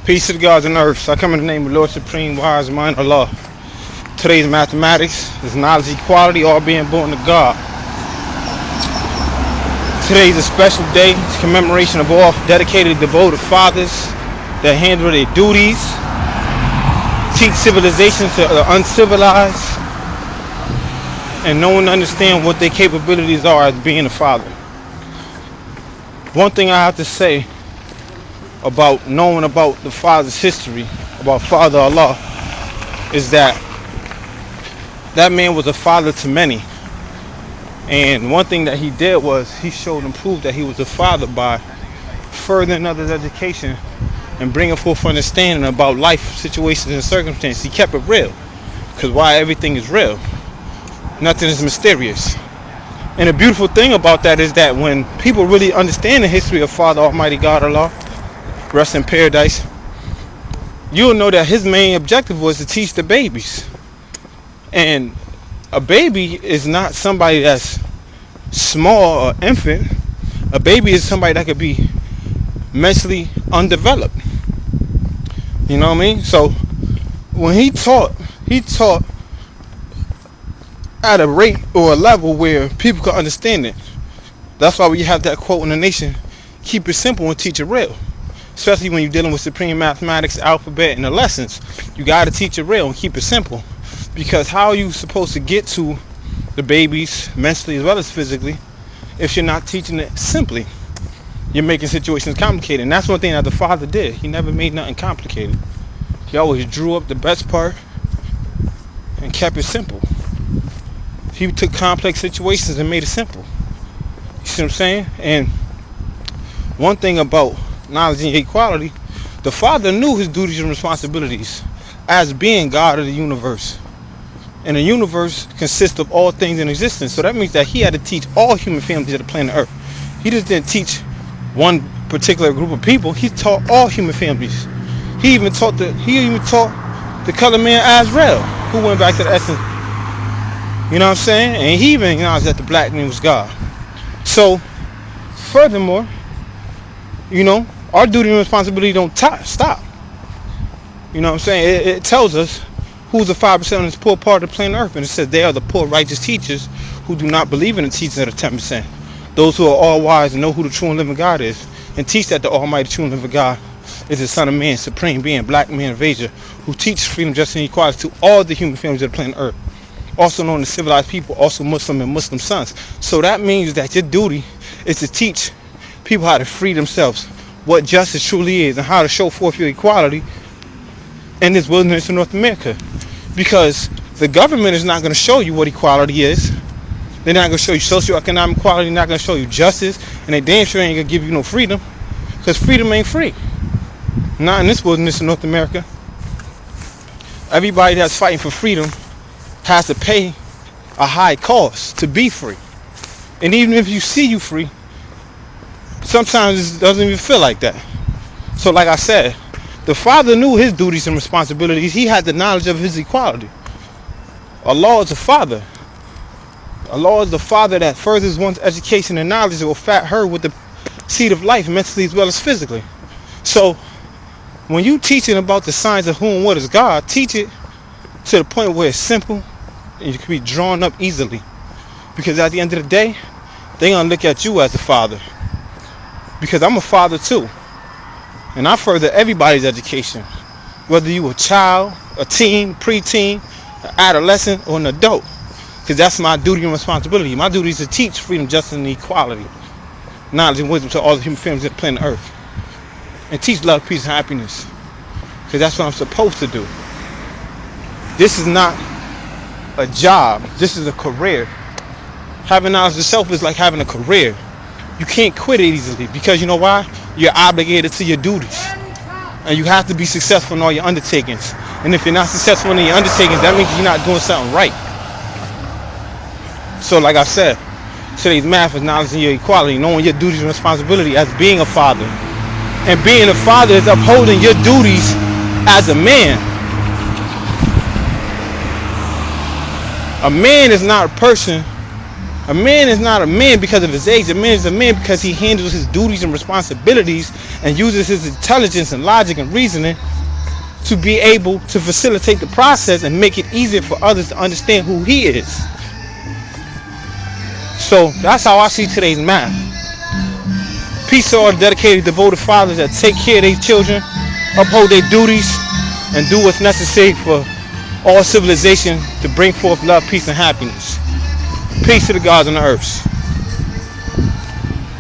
Peace to the gods and earth. I come in the name of Lord Supreme, Wise Mind, Allah. Today's mathematics is knowledge equality, all being born to God. Today's a special day. It's commemoration of all dedicated, devoted fathers that handle their duties, teach civilization to the uncivilized, and know and understand what their capabilities are as being a father. One thing I have to say about knowing about the father's history, about Father Allah, is that man was a father to many. And one thing that he did was he showed and proved that he was a father by furthering others' education and bringing forth understanding about life, situations, and circumstances. He kept it real, because why? Everything is real. Nothing is mysterious. And the beautiful thing about that is that when people really understand the history of Father Almighty God Allah, rest in paradise, you'll know that his main objective was to teach the babies. And a baby is not somebody that's small or infant. A baby is somebody that could be mentally undeveloped. You know what I mean? So when he taught at a rate or a level where people could understand it. That's why we have that quote in the nation: keep it simple and teach it real. Especially when you're dealing with supreme mathematics, alphabet, and the lessons. You got to teach it real and keep it simple. Because how are you supposed to get to the babies mentally as well as physically if you're not teaching it simply? You're making situations complicated. And that's one thing that the father did. He never made nothing complicated. He always drew up the best part and kept it simple. He took complex situations and made it simple. You see what I'm saying? And one thing about knowledge and equality, the father knew his duties and responsibilities as being God of the universe. And the universe consists of all things in existence. So that means that he had to teach all human families of the planet Earth. He just didn't teach one particular group of people. He taught all human families. He even taught the color man Azrael, who went back to the essence. You know what I'm saying? And he even acknowledged that the black man was God. So, furthermore, our duty and responsibility don't stop. You know what I'm saying? It tells us who's the 5% on this poor part of the planet Earth. And it says they are the poor righteous teachers who do not believe in the teachings of the 10%. Those who are all wise and know who the true and living God is, and teach that the almighty true and living God is the Son of Man, supreme being, black man of Asia, who teaches freedom, justice, and equality to all the human families of the planet Earth. Also known as civilized people, also Muslim and Muslim sons. So that means that your duty is to teach people how to free themselves, what justice truly is, and how to show forth your equality in this wilderness of North America. Because the government is not going to show you what equality is. They're not going to show you socioeconomic equality. They're not going to show you justice. And they damn sure ain't going to give you no freedom. Because freedom ain't free. Not in this wilderness of North America. Everybody that's fighting for freedom has to pay a high cost to be free. And even if you see you free, sometimes it doesn't even feel like that. So like I said, the father knew his duties and responsibilities. He had the knowledge of his equality. Allah is a father. Allah is the father that furthers one's education and knowledge that will fat her with the seed of life, mentally as well as physically. So when you teaching about the signs of who and what is God, teach it to the point where it's simple and you can be drawn up easily. Because at the end of the day, they're going to look at you as a father. Because I'm a father too. And I further everybody's education. Whether you a child, a teen, preteen, an adolescent, or an adult. Because that's my duty and responsibility. My duty is to teach freedom, justice, and equality. Knowledge and wisdom to all the human families of the planet Earth. And teach love, peace, and happiness. Because that's what I'm supposed to do. This is not a job. This is a career. Having knowledge of self is like having a career. You can't quit it easily. Because you know why? You're obligated to your duties. And you have to be successful in all your undertakings. And if you're not successful in your undertakings, that means you're not doing something right. So like I said, today's math is knowledge and your equality, knowing your duties and responsibility as being a father. And being a father is upholding your duties as a man. A man is not a person A man is not a man because of his age. A man is a man because he handles his duties and responsibilities and uses his intelligence and logic and reasoning to be able to facilitate the process and make it easier for others to understand who he is. So that's how I see today's math. Peace to all dedicated, devoted fathers that take care of their children, uphold their duties, and do what's necessary for all civilization to bring forth love, peace, and happiness. Peace to the gods on the earth.